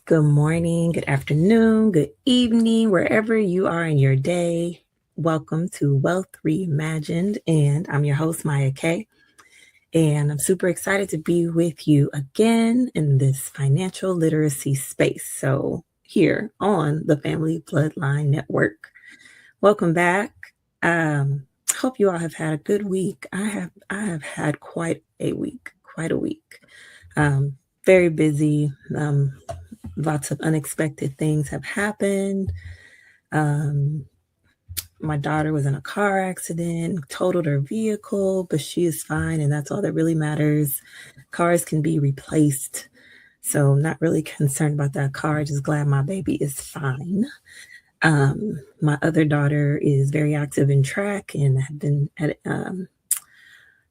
Good morning, good afternoon, good evening, wherever you are in your day. Welcome to Wealth Reimagined, and I'm your host, Maya K. And I'm super excited to be with you again in this financial literacy space. So, here on the Family Bloodline Network. Welcome back. Hope you all have had a good week. I have had quite a week, quite a week. Very busy. Lots of unexpected things have happened. Um, my daughter was in a car accident, totaled her vehicle, but she is fine, and that's all that really matters. Cars can be replaced, so I'm not really concerned about that car. Just glad my baby is fine. My other daughter is very active in track and have been at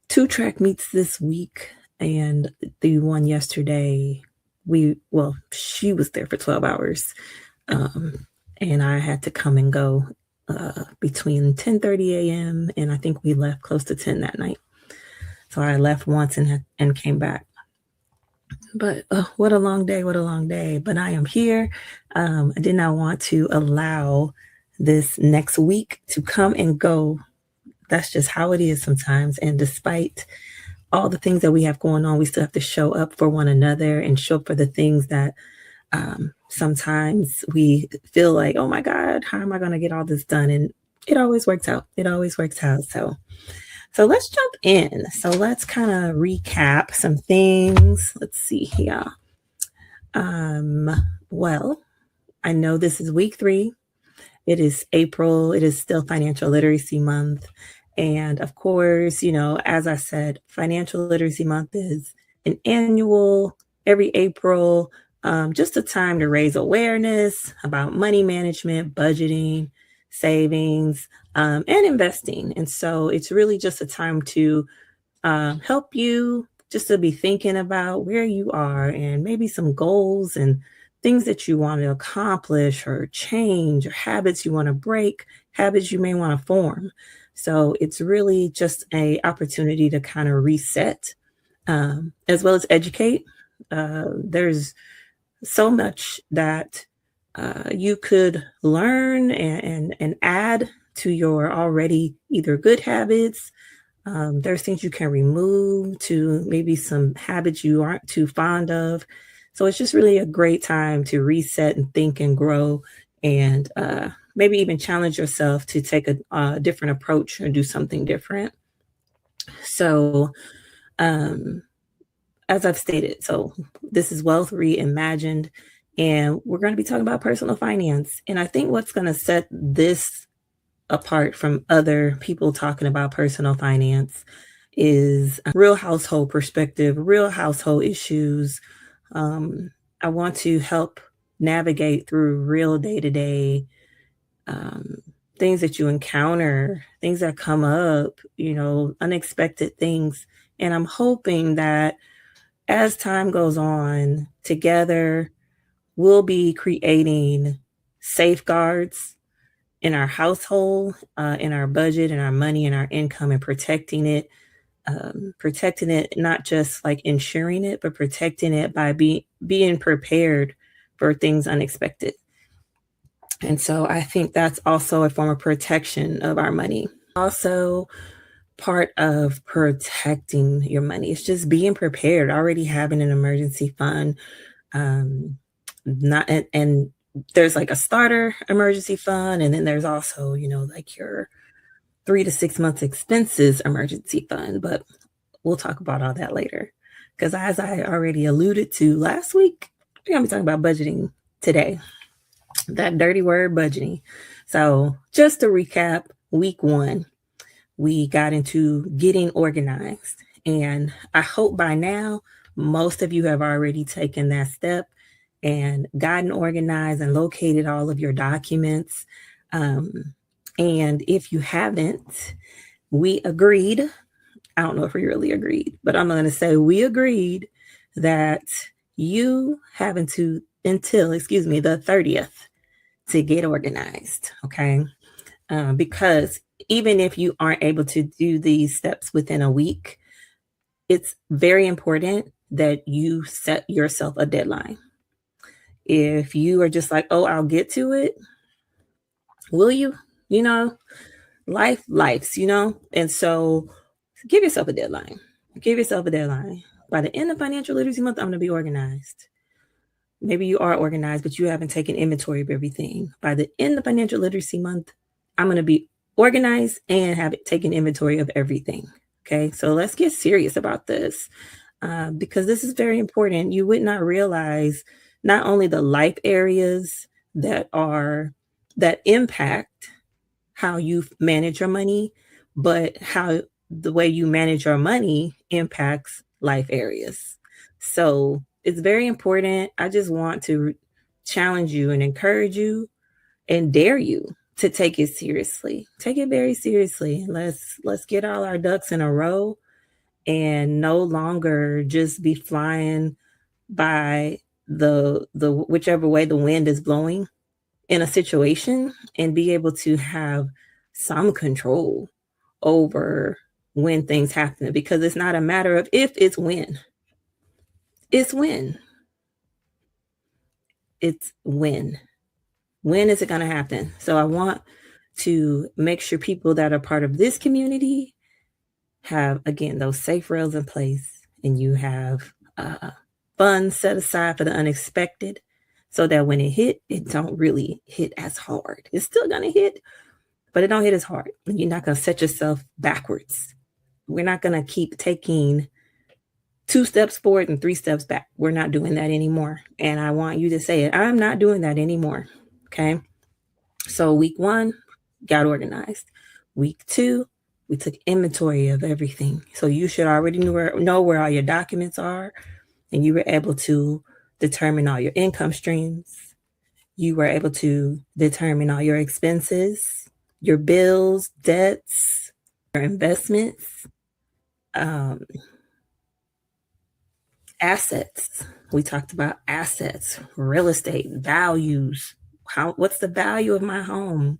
two track meets this week, and the one yesterday, she was there for 12 hours. And I had to come and go between 10:30 a.m. and I think we left close to 10 that night. So I left once and came back. But what a long day, what a long day. But I am here. I did not want to allow this next week to come and go. That's just how it is sometimes. And despite all the things that we have going on, we still have to show up for one another and show up for the things that sometimes we feel like, oh my God, how am I going to get all this done? And it always works out. It always works out. So let's jump in. So let's kind of recap some things. Let's see here. Well, I know this is week 3. It is April. It is still Financial Literacy Month. And of course, as I said, Financial Literacy Month is an annual, every April, just a time to raise awareness about money management, budgeting, savings, and investing. And so it's really just a time to help you just to be thinking about where you are and maybe some goals and things that you want to accomplish or change, or habits you want to break, habits you may want to form. So it's really just an opportunity to kind of reset, as well as educate. There's so much that you could learn and add to your already either good habits. There's things you can remove to maybe some habits you aren't too fond of. So it's just really a great time to reset and think and grow, and maybe even challenge yourself to take a different approach or do something different. So, as I've stated, so this is Wealth Reimagined, and we're going to be talking about personal finance. And I think what's going to set this apart from other people talking about personal finance is a real household perspective, real household issues. I want to help navigate through real day-to-day things that you encounter, things that come up, unexpected things. And I'm hoping that as time goes on, together, we'll be creating safeguards in our household, in our budget, in our money, in our income, and protecting it, not just like ensuring it, but protecting it by being prepared for things unexpected. And so I think that's also a form of protection of our money. Also, part of protecting your money is just being prepared, already having an emergency fund. Not and there's like a starter emergency fund, and then there's also, like your 3 to 6 months expenses emergency fund. But we'll talk about all that later. Because as I already alluded to last week, we're going to be talking about budgeting today. That dirty word, budgeting. So just to recap, week 1, we got into getting organized. And I hope by now, most of you have already taken that step and gotten organized and located all of your documents. And if you haven't, we agreed. I don't know if we really agreed, but I'm going to say we agreed that you have until the 30th to get organized. Okay. Because even if you aren't able to do these steps within a week, it's very important that you set yourself a deadline. If you are just like, oh, I'll get to it, will you? You know, life's. And so give yourself a deadline. Give yourself a deadline. By the end of financial literacy month, I'm going to be organized. Maybe you are organized, but you haven't taken inventory of everything. By the end of financial literacy month, I'm going to be organized and have taken inventory of everything. Okay, so let's get serious about this because this is very important. You would not realize not only the life areas that impact how you manage your money, but how the way you manage your money impacts life areas. So it's very important. I just want to challenge you and encourage you and dare you to take it seriously. Take it very seriously. Let's get all our ducks in a row and no longer just be flying by the whichever way the wind is blowing in a situation, and be able to have some control over when things happen, because it's not a matter of if, it's when. It's when. It's when. When is it going to happen? So I want to make sure people that are part of this community have, again, those safe rails in place, and you have funds set aside for the unexpected, so that when it hit, it don't really hit as hard. It's still going to hit, but it don't hit as hard. You're not going to set yourself backwards. We're not going to keep taking 2 steps forward and 3 steps back. We're not doing that anymore. And I want you to say it. I'm not doing that anymore. Okay. So week 1, got organized. Week 2, we took inventory of everything. So you should already know where all your documents are, and you were able to determine all your income streams. You were able to determine all your expenses, your bills, debts, your investments, assets. We talked about assets, real estate, values. What's the value of my home?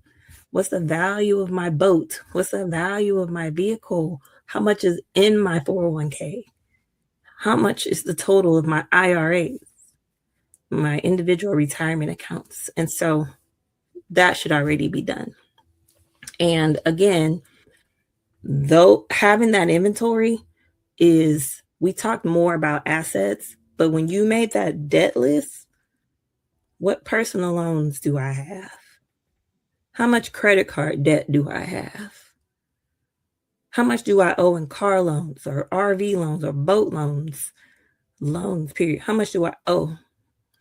What's the value of my boat? What's the value of my vehicle? How much is in my 401k? How much is the total of my IRAs, my individual retirement accounts? And so that should already be done. And again, though having that inventory we talked more about assets, but when you made that debt list, what personal loans do I have? How much credit card debt do I have? How much do I owe in car loans or RV loans or boat loans? Loans, period. How much do I owe?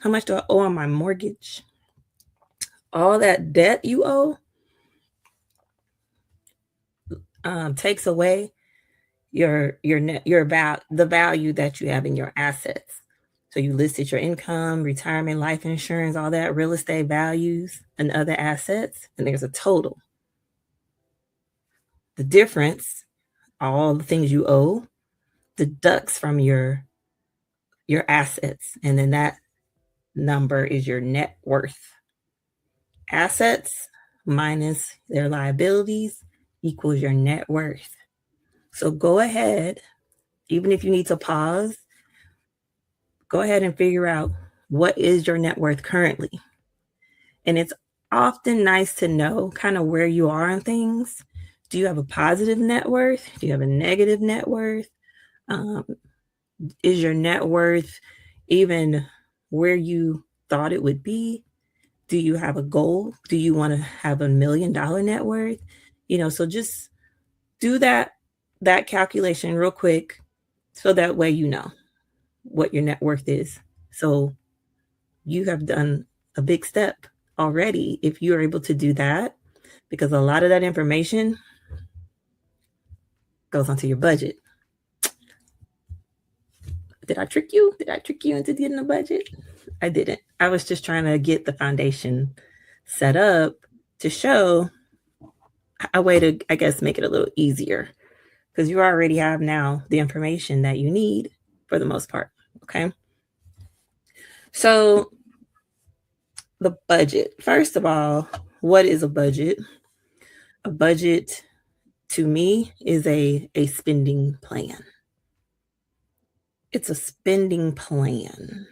How much do I owe on my mortgage? All that debt you owe takes away the value that you have in your assets. So you listed your income, retirement, life insurance, all that, real estate values, and other assets, and there's a total. The difference, all the things you owe, deducts from your assets, and then that number is your net worth. Assets minus their liabilities equals your net worth. So go ahead, even if you need to pause, go ahead and figure out what is your net worth currently. And it's often nice to know kind of where you are on things. Do you have a positive net worth? Do you have a negative net worth? Is your net worth even where you thought it would be? Do you have a goal? Do you want to have $1 million net worth? So just do that calculation real quick, so that way you know what your net worth is. So you have done a big step already if you're able to do that, because a lot of that information goes onto your budget. Did I trick you? Did I trick you into getting a budget? I didn't. I was just trying to get the foundation set up to show a way to, I guess, make it a little easier, because you already have now the information that you need for the most part. Okay. So the budget, first of all, what is a budget? A budget to me is a spending plan. It's a spending plan.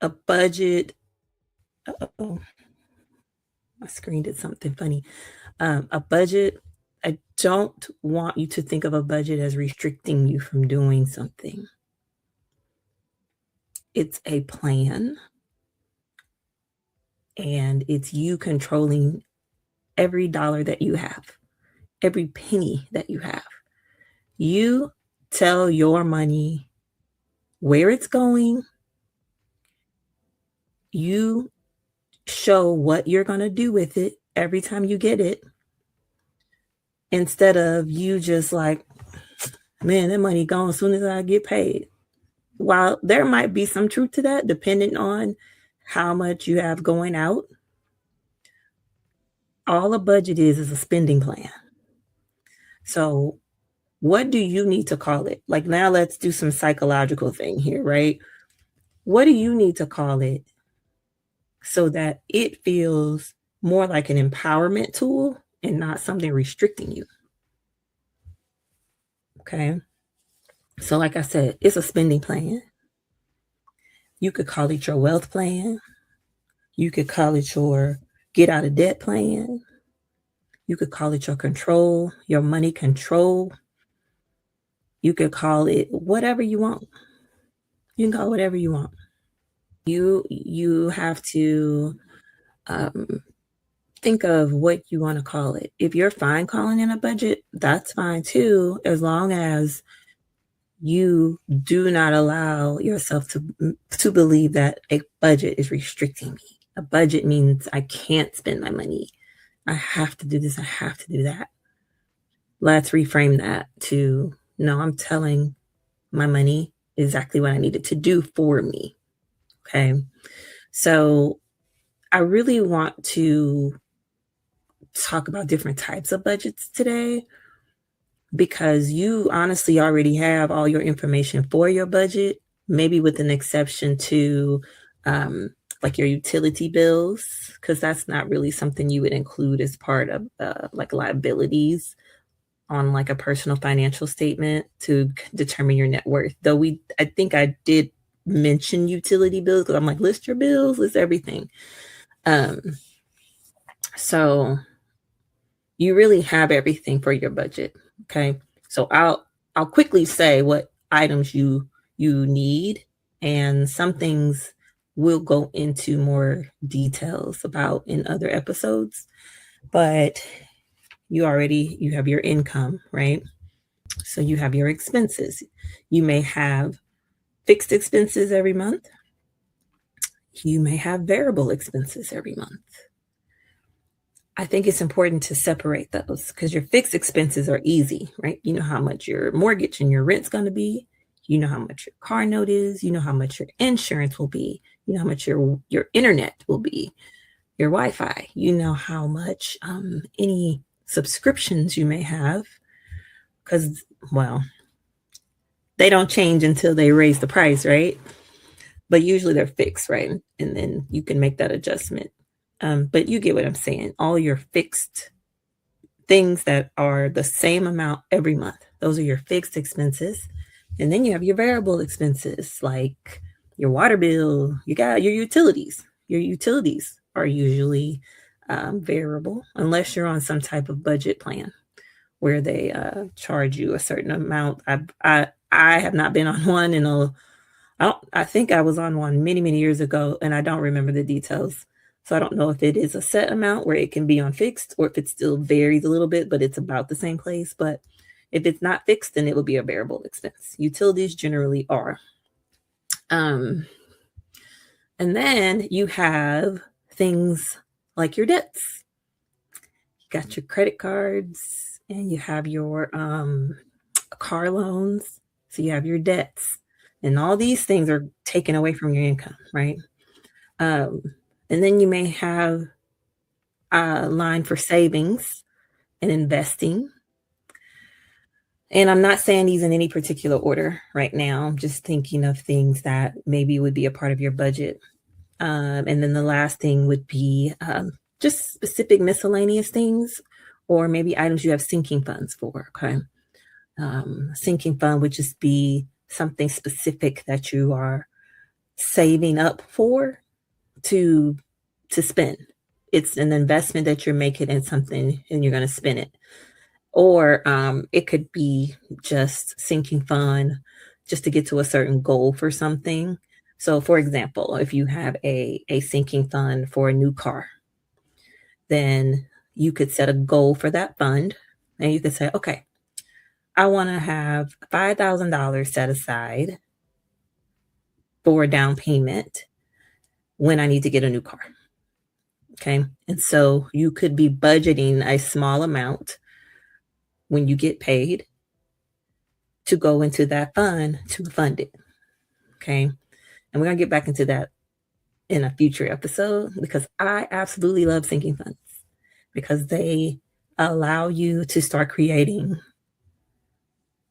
A budget, oh, my screen did something funny. A budget, I don't want you to think of a budget as restricting you from doing something. It's a plan, and it's you controlling every dollar that you have, every penny that you have. You tell your money where it's going. You show what you're going to do with it every time you get it, instead of you just like, man, that money gone as soon as I get paid. While there might be some truth to that, depending on how much you have going out, all a budget is a spending plan. So, what do you need to call it? Like, now let's do some psychological thing here, right? What do you need to call it so that it feels more like an empowerment tool and not something restricting you? Okay. So, like I said, it's a spending plan. You could call it your wealth plan. You could call it your get out of debt plan. You could call it your control, your money control. You could call it whatever you want. You can call it whatever you want. You have to um, think of what you want to call it. If you're fine calling it a budget, that's fine too, as long as you do not allow yourself to believe that a budget is restricting me. A budget means I can't spend my money. I have to do this. I have to do that. Let's reframe that to, no, I'm telling my money exactly what I need it to do for me. Okay. So I really want to talk about different types of budgets today, because you honestly already have all your information for your budget, maybe with an exception to um, like your utility bills, because that's not really something you would include as part of like liabilities on like a personal financial statement to determine your net worth. Though I think I did mention utility bills because I'm like, list your bills, list everything. Um, so you really have everything for your budget. Okay. So I'll quickly say what items you need, and some things we'll go into more details about in other episodes. But you have your income, right? So you have your expenses. You may have fixed expenses every month. You may have variable expenses every month. I think it's important to separate those, because your fixed expenses are easy, right? You know how much your mortgage and your rent's going to be. You know how much your car note is. You know how much your insurance will be. You know how much your internet will be, your Wi-Fi. You know how much any subscriptions you may have, because, well, they don't change until they raise the price, right? But usually they're fixed, right? And then you can make that adjustment. But you get what I'm saying. All your fixed things that are the same amount every month, those are your fixed expenses. And then you have your variable expenses, like your water bill. You got your utilities. Your utilities are usually variable, unless you're on some type of budget plan where they charge you a certain amount. I have not been on one I think I was on one many, many years ago, and I don't remember the details. So I don't know if it is a set amount where it can be on fixed, or if it still varies a little bit, but it's about the same place. But if it's not fixed, then it will be a variable expense. Utilities generally are. And then you have things like your debts. You got your credit cards, and you have your car loans. So you have your debts. And all these things are taken away from your income, right? And then you may have a line for savings and investing. And I'm not saying these in any particular order right now. I'm just thinking of things that maybe would be a part of your budget. And then the last thing would be just specific miscellaneous things, or maybe items you have sinking funds for. Okay. Sinking fund would just be something specific that you are saving up for to spend. It's an investment that you're making in something and you're going to spend it. Or it could be just sinking fund just to get to a certain goal for something. So, for example, if you have a sinking fund for a new car, then you could set a goal for that fund and you could say, okay, I want to have $5,000 set aside for a down payment when I need to get a new car. Okay. And so you could be budgeting a small amount when you get paid to go into that fund to fund it. Okay. And we're going to get back into that in a future episode because I absolutely love sinking funds because they allow you to start creating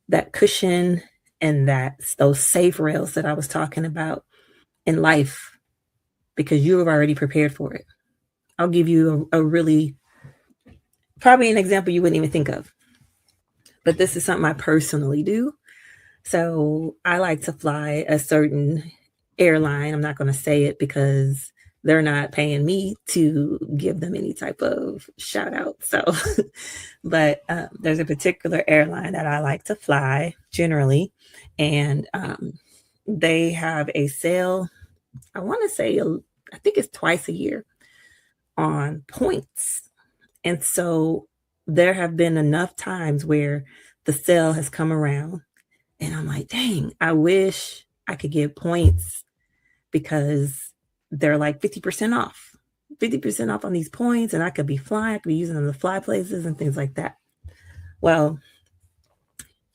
that cushion and those safe rails that I was talking about in life because you have already prepared for it. I'll give you a really, probably an example you wouldn't even think of, but this is something I personally do. So I like to fly a certain airline. I'm not going to say it because they're not paying me to give them any type of shout out. So, but there's a particular airline that I like to fly generally, and they have a sale. I want to say, I think it's twice a year on points. And so there have been enough times where the sale has come around and I'm like, dang, I wish I could get points because they're like 50% off, 50% off on these points. And I could be flying, I could be using them to fly places and things like that. Well,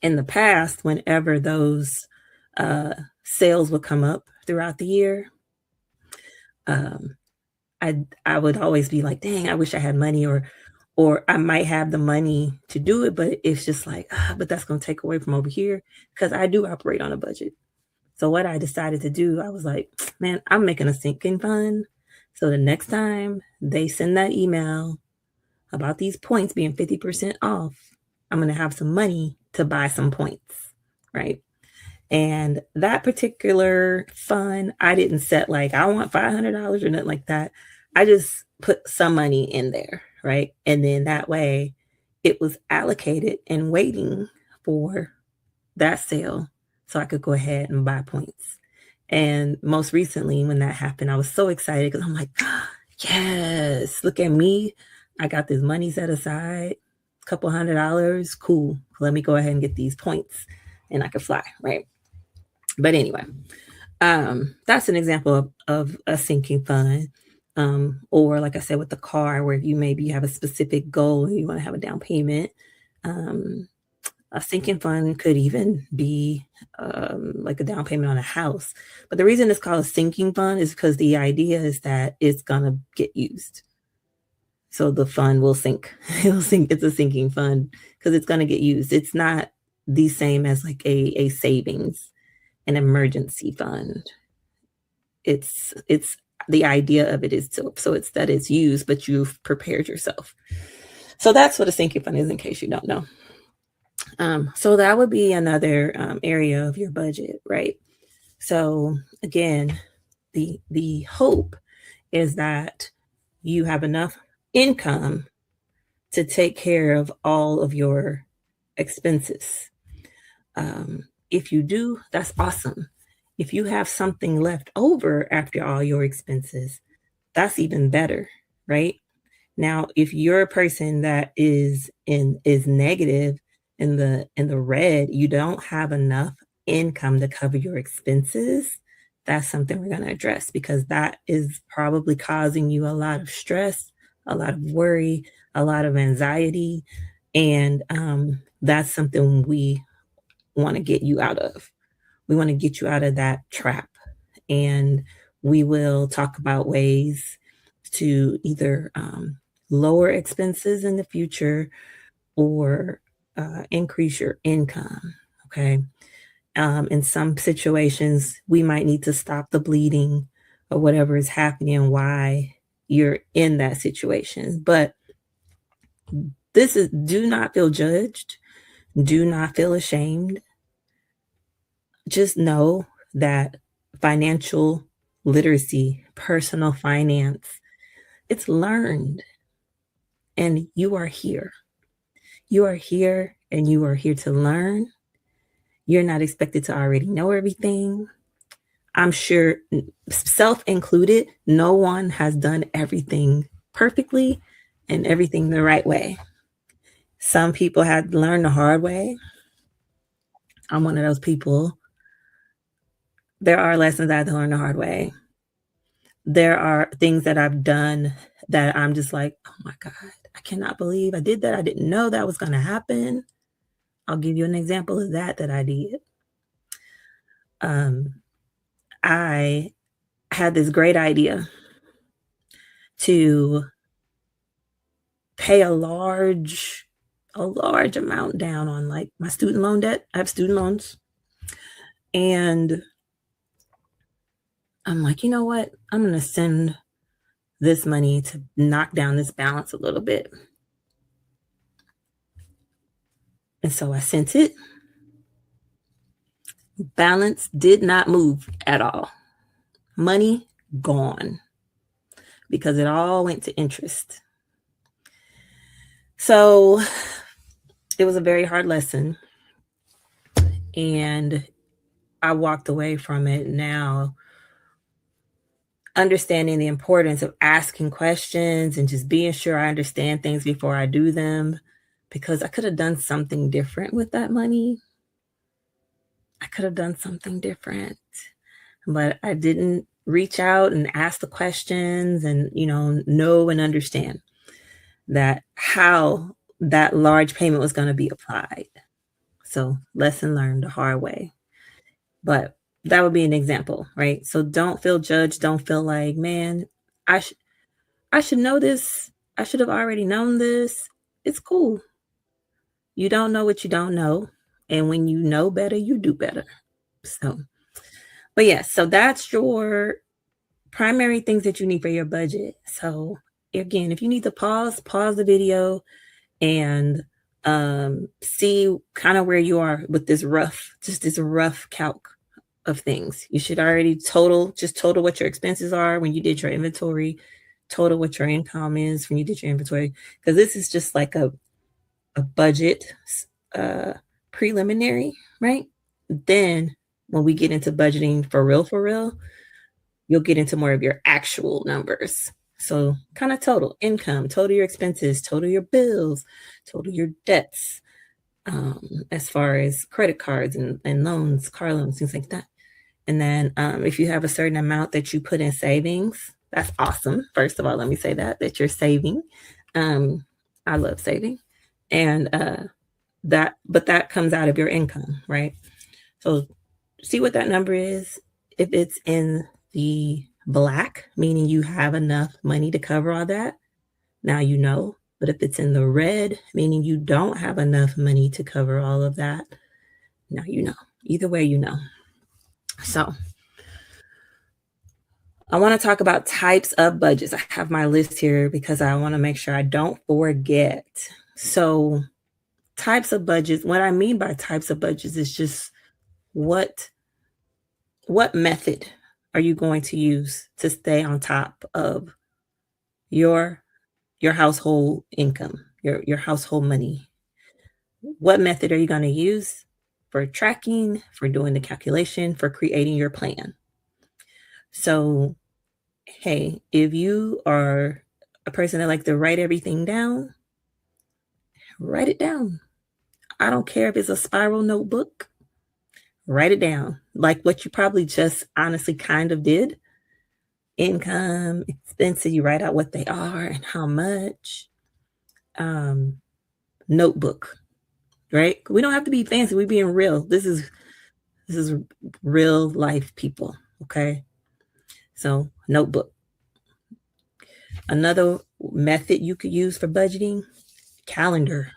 in the past, whenever those sales would come up throughout the year, I would always be like, dang, I wish I had money or I might have the money to do it, but it's just like, but that's going to take away from over here because I do operate on a budget. So what I decided to do, I was like, man, I'm making a sinking fund. So the next time they send that email about these points being 50% off, I'm going to have some money to buy some points, right? And that particular fund, I didn't set like, I want $500 or nothing like that. I just put some money in there, right? And then that way it was allocated and waiting for that sale so I could go ahead and buy points. And most recently, when that happened, I was so excited because I'm like, yes, look at me. I got this money set aside, a couple $100. Cool. Let me go ahead and get these points and I could fly, right? But anyway, that's an example of a sinking fund. Or like I said, with the car, where you have a specific goal and you want to have a down payment. A sinking fund could even be like a down payment on a house. But the reason it's called a sinking fund is because the idea is that it's going to get used. So the fund will sink. It'll sink. It's a sinking fund because it's going to get used. It's not the same as like a savings, an emergency fund. It's the idea of it is so it's that it's used, but you've prepared yourself. So that's what a sinking fund is, in case you don't know. So that would be another area of your budget, right? So again, the hope is that you have enough income to take care of all of your expenses. If you do, that's awesome. If you have something left over after all your expenses, that's even better, right? Now, if you're a person that is negative in the red, you don't have enough income to cover your expenses, that's something we're going to address because that is probably causing you a lot of stress, a lot of worry, a lot of anxiety, and that's something we want to get you out of. We want to get you out of that trap, and we will talk about ways to either lower expenses in the future or increase your income. Okay. In some situations, we might need to stop the bleeding or whatever is happening, why you're in that situation. But do not feel judged. Do not feel ashamed. Just know that financial literacy, personal finance. It's learned, and you are here. You are here, and you are here to learn. You're not expected to already know everything. I'm sure, self included, no one has done everything perfectly and everything the right way. Some people had to learn the hard way. I'm one of those people. There are lessons I had to learn the hard way. There are things that I've done that I'm just like, oh my God, I cannot believe I did that. I didn't know that was going to happen. I'll give you an example of that I did. Um, I had this great idea to pay a large amount down on like my student loan debt. I have student loans. And I'm like, you know what? I'm going to send this money to knock down this balance a little bit. And so I sent it. Balance did not move at all. Money gone because it all went to interest. So it was a very hard lesson. And I walked away from it now understanding the importance of asking questions and just being sure I understand things before I do them, because I could have done something different with that money. I could have done something different, but I didn't reach out and ask the questions and, know and understand that how that large payment was going to be applied. So lesson learned the hard way. But that would be an example, right? So don't feel judged. Don't feel like, man, I should know this. I should have already known this. It's cool. You don't know what you don't know. And when you know better, you do better. So, but yes, so that's your primary things that you need for your budget. So again, if you need to pause the video and see kind of where you are with this rough calc of things. You should already total what your expenses are when you did your inventory, total what your income is when you did your inventory, because this is just like a budget preliminary, right? Then when we get into budgeting for real, you'll get into more of your actual numbers. So kind of total income, total your expenses, total your bills, total your debts, as far as credit cards and loans, car loans, things like that. And then if you have a certain amount that you put in savings, that's awesome. First of all, let me say that you're saving. I love saving. And that comes out of your income, right? So see what that number is. If it's in the black, meaning you have enough money to cover all that, now you know. But if it's in the red, meaning you don't have enough money to cover all of that, now you know. Either way, you know. So I want to talk about types of budgets. I have my list here because I want to make sure I don't forget. So types of budgets, what I mean by types of budgets is just what method are you going to use to stay on top of your household income, your household money? What method are you going to use for tracking, for doing the calculation, for creating your plan? So, hey, if you are a person that likes to write everything down, write it down. I don't care if it's a spiral notebook. Write it down. Like what you probably just honestly kind of did. Income, expenses, you write out what they are and how much. Notebook, right? We don't have to be fancy. We're being real. This is real life people, okay? So notebook. Another method you could use for budgeting, calendar.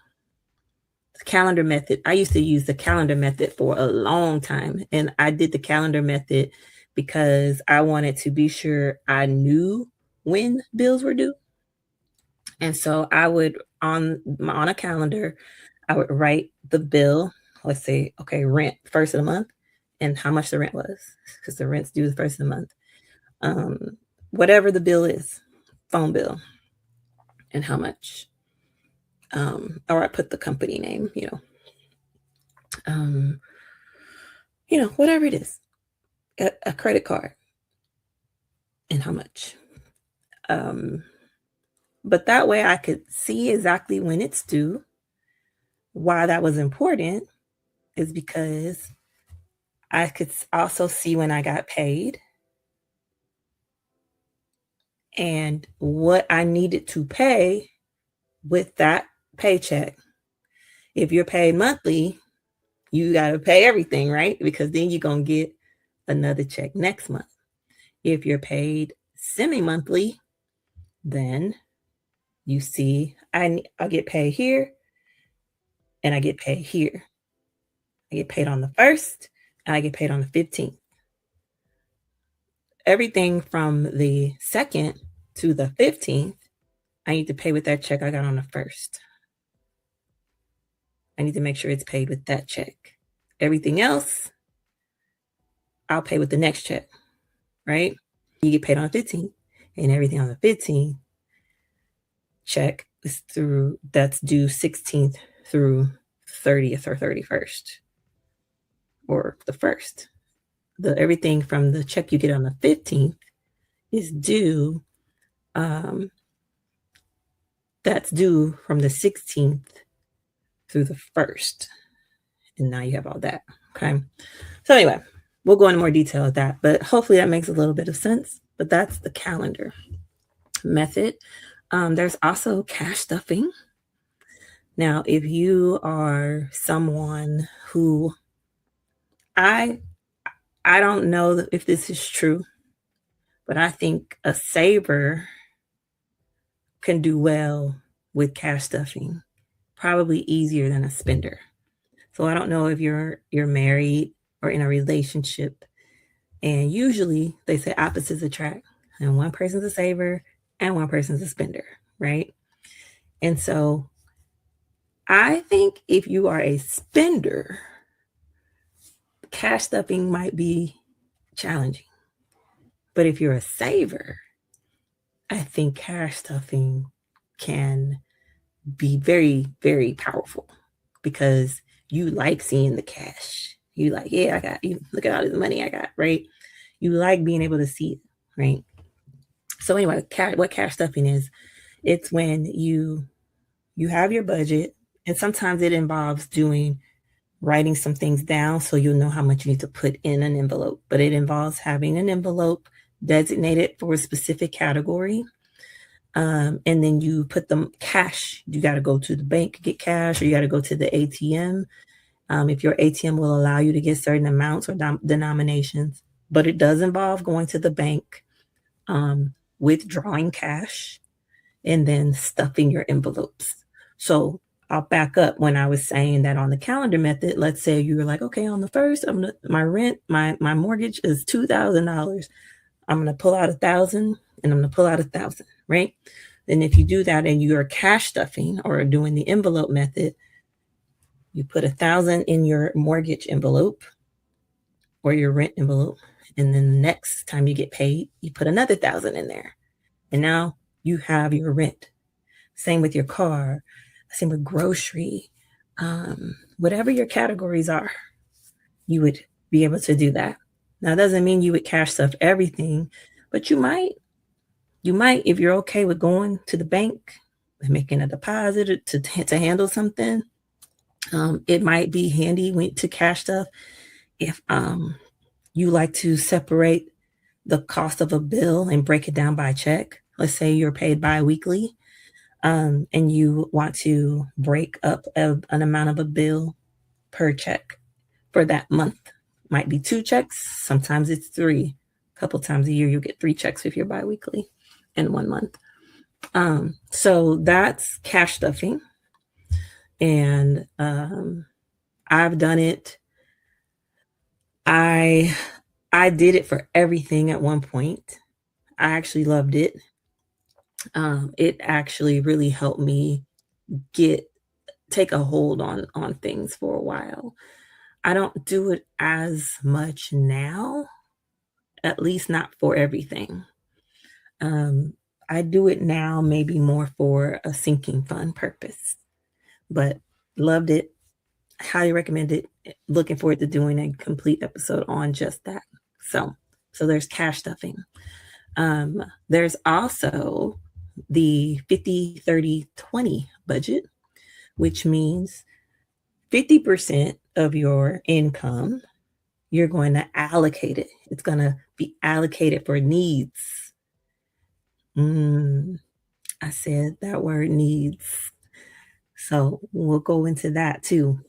The calendar method. I used to use the calendar method for a long time. And I did the calendar method because I wanted to be sure I knew when bills were due. And so I would, on a calendar, I would write the bill. Let's say, okay, rent, first of the month. and how much the rent was, because the rent's due the first of the month. Whatever the bill is, phone bill, and how much. Or I put the company name, um, whatever it is, a credit card, and how much. But that way I could see exactly when it's due. Why that was important is because I could also see when I got paid and what I needed to pay with that paycheck. If you're paid monthly, you got to pay everything, right? Because then you're going to get another check next month. If you're paid semi-monthly, then you see I get paid here and I get paid here. I get paid on the 1st and I get paid on the 15th. Everything from the 2nd to the 15th, I need to pay with that check I got on the 1st. I need to make sure it's paid with that check. Everything else, I'll pay with the next check, right? You get paid on the 15th, and everything on the 15th check is that's due 16th through 30th or 31st or the 1st. Everything from the check you get on the 15th is due, that's due from the 16th through the 1st. And now you have all that, okay? So anyway, we'll go into more detail of that, but hopefully that makes a little bit of sense. But that's the calendar method. There's also cash stuffing. Now, if you are someone who, I don't know if this is true, but I think a saver can do well with cash stuffing, probably easier than a spender. So I don't know if you're married or in a relationship, and usually they say opposites attract, and one person's a saver and one person's a spender, right? And so I think if you are a spender, cash stuffing might be challenging. But if you're a saver, I think cash stuffing can be very, very powerful because you like seeing the cash. You like, yeah, I got you. Look at all this money I got, right? You like being able to see it, right? So anyway, what cash stuffing is, it's when you have your budget, and sometimes it involves writing some things down so you'll know how much you need to put in an envelope. But it involves having an envelope designated for a specific category. And then you put them cash. You got to go to the bank to get cash, or you got to go to the ATM. If your ATM will allow you to get certain amounts or denominations, but it does involve going to the bank, withdrawing cash, and then stuffing your envelopes. So I'll back up. When I was saying that on the calendar method, let's say you were like, okay, on the 1st, my mortgage is $2,000. I'm going to pull out 1,000 and I'm going to pull out 1,000, right? And if you do that and you are cash stuffing or doing the envelope method, you put 1,000 in your mortgage envelope or your rent envelope. And then the next time you get paid, you put another 1,000 in there. And now you have your rent. Same with your car, same with grocery, whatever your categories are, you would be able to do that. Now, it doesn't mean you would cash stuff everything, but you might, if you're okay with going to the bank and making a deposit to handle something. It might be handy to cash stuff if you like to separate the cost of a bill and break it down by check. Let's say you're paid bi-weekly, and you want to break up an amount of a bill per check for that month. Might be 2 checks, sometimes it's 3. A couple times a year you'll get 3 checks if you're bi-weekly in 1 month. So that's cash stuffing. And I've done it. I did it for everything at one point. I actually loved it. It actually really helped me take a hold on things for a while. I don't do it as much now, at least not for everything. Um, I do it now maybe more for a sinking fund purpose, but loved it. Highly recommend it. Looking forward to doing a complete episode on just that. So, so there's cash stuffing. There's also the 50/30/20 budget, which means 50% of your income, you're going to allocate it. It's going to be allocated for needs. Mm, I said that word needs. So we'll go into that too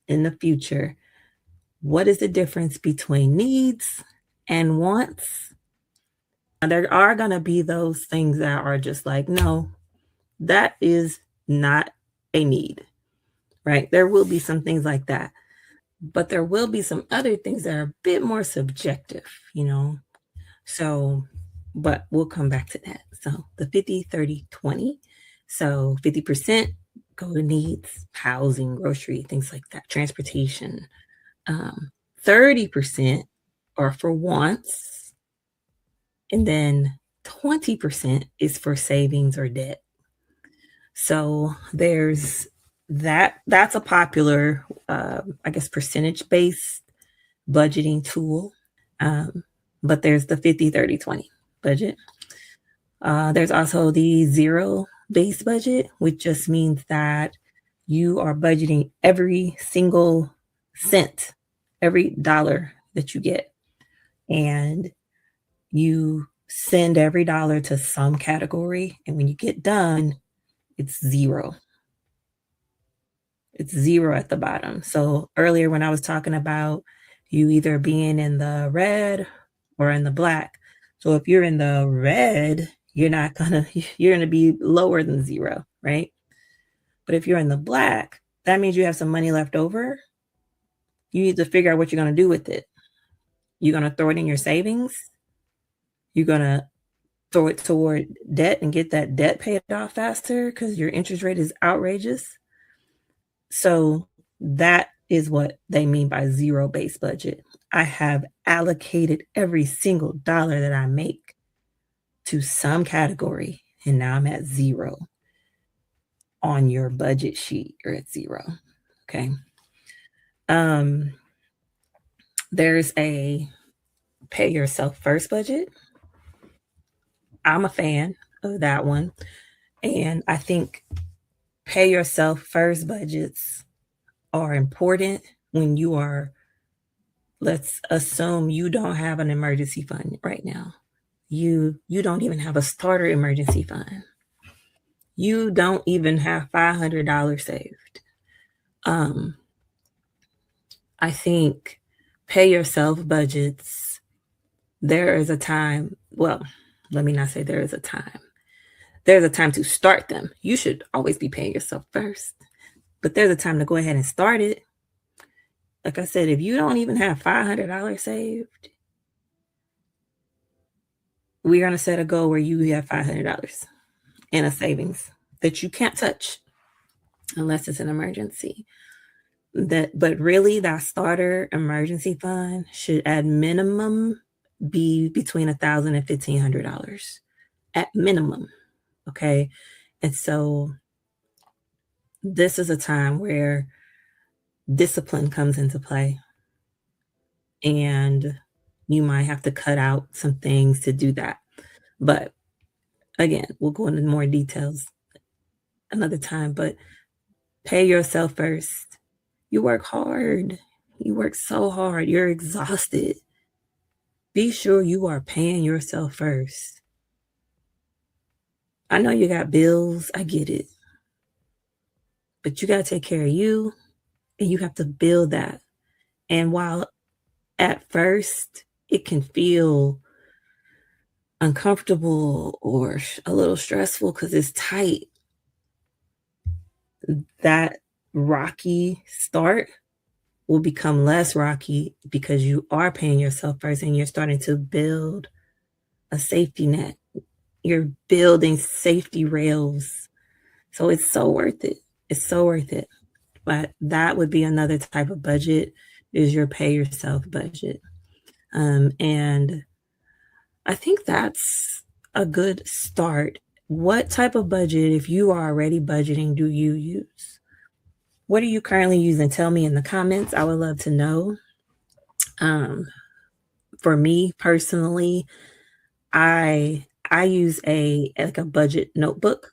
in the future. What is the difference between needs and wants? There are going to be those things that are just like, no, that is not a need, right? There will be some things like that, but there will be some other things that are a bit more subjective, you know? So, but we'll come back to that. So the 50/30/20. So 50% go to needs, housing, grocery, things like that, transportation. Um, 30% are for wants, and then 20% is for savings or debt. So there's that's a popular, I guess, percentage based budgeting tool. Um, but there's the 50/30/20 budget. There's also the zero based budget, which just means that you are budgeting every single cent, every dollar that you get, and you send every dollar to some category. And when you get done, it's zero. It's zero at the bottom. So earlier when I was talking about you either being in the red or in the black. So if you're in the red, you're gonna be lower than zero, right? But if you're in the black, that means you have some money left over. You need to figure out what you're gonna do with it. You're gonna throw it in your savings. You're gonna throw it toward debt and get that debt paid off faster because your interest rate is outrageous. So that is what they mean by zero based budget. I have allocated every single dollar that I make to some category, and now I'm at zero. On your budget sheet, you're at zero. Okay. Um, there's a pay yourself first budget. I'm a fan of that one. And I think pay yourself first budgets are important when you are, let's assume you don't have an emergency fund right now. You don't even have a starter emergency fund. You don't even have $500 saved. Um, I think pay yourself budgets, there is a time, well, let me not say there is a time. There's a time to start them. You should always be paying yourself first, but there's a time to go ahead and start it. Like I said, if you don't even have $500 saved, we're going to set a goal where you have $500 in a savings that you can't touch unless it's an emergency. But really, that starter emergency fund should at minimum be between $1,000 and $1,500 at minimum. Okay. And so this is a time where discipline comes into play, and you might have to cut out some things to do that. But again, we'll go into more details another time. But pay yourself first. You work hard. You work so hard. You're exhausted. Be sure you are paying yourself first. I know you got bills. I get it. But you got to take care of you, and you have to build that. And while at first it can feel uncomfortable or a little stressful because it's tight, that rocky start will become less rocky because you are paying yourself first and you're starting to build a safety net. You're building safety rails. So it's so worth it. It's so worth it. But that would be another type of budget. is your pay yourself budget. And I think that's a good start. What type of budget, if you are already budgeting, do you use? What are you currently using? Tell me in the comments. I would love to know. Um, for me personally, I use a budget notebook.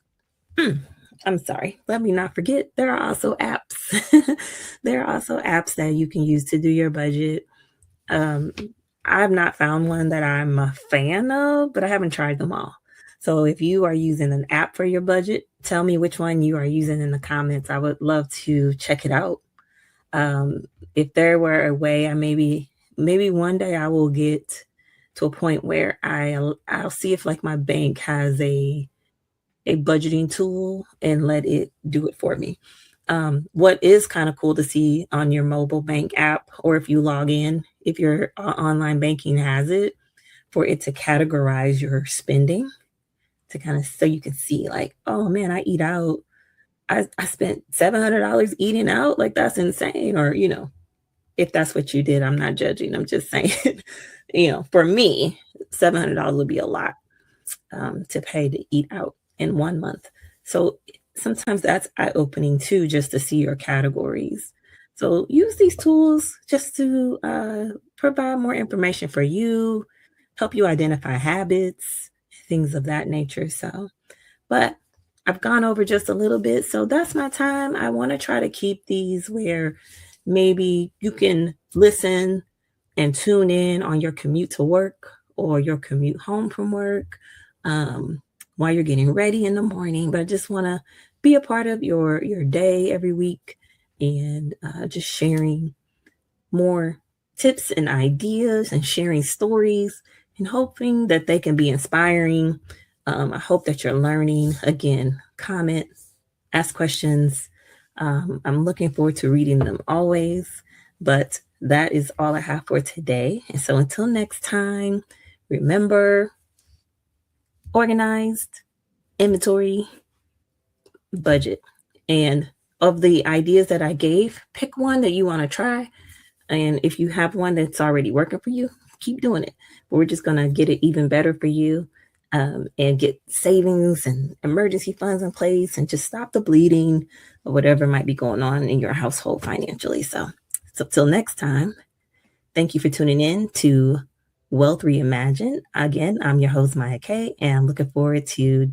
Mm, I'm sorry. Let me not forget. There are also apps. There are also apps that you can use to do your budget. Um, I've not found one that I'm a fan of, but I haven't tried them all. So if you are using an app for your budget, tell me which one you are using in the comments. I would love to check it out. If there were a way, maybe one day I will get to a point where I'll see if like my bank has a budgeting tool and let it do it for me. What is kind of cool to see on your mobile bank app, or if you log in, if your online banking has it, for it to categorize your spending, to kind of so you can see like, oh man, I eat out. I spent $700 eating out. Like that's insane. Or, if that's what you did, I'm not judging. I'm just saying, for me, $700 would be a lot to pay to eat out in 1 month. So sometimes that's eye opening too, just to see your categories. So use these tools just to provide more information for you, help you identify habits, things of that nature. But I've gone over just a little bit. So that's my time. I want to try to keep these where maybe you can listen and tune in on your commute to work or your commute home from work, um, while you're getting ready in the morning. But I just want to be a part of your day every week, and just sharing more tips and ideas and sharing stories and hoping that they can be inspiring. I hope that you're learning. Again, comment, ask questions. I'm looking forward to reading them always. But that is all I have for today. And so until next time, remember, organized, inventory, budget. And of the ideas that I gave, pick one that you want to try. And if you have one that's already working for you, keep doing it. But we're just going to get it even better for you, and get savings and emergency funds in place and just stop the bleeding or whatever might be going on in your household financially. So till next time, thank you for tuning in to Wealth Reimagined. Again, I'm your host, Maya K, and I'm looking forward to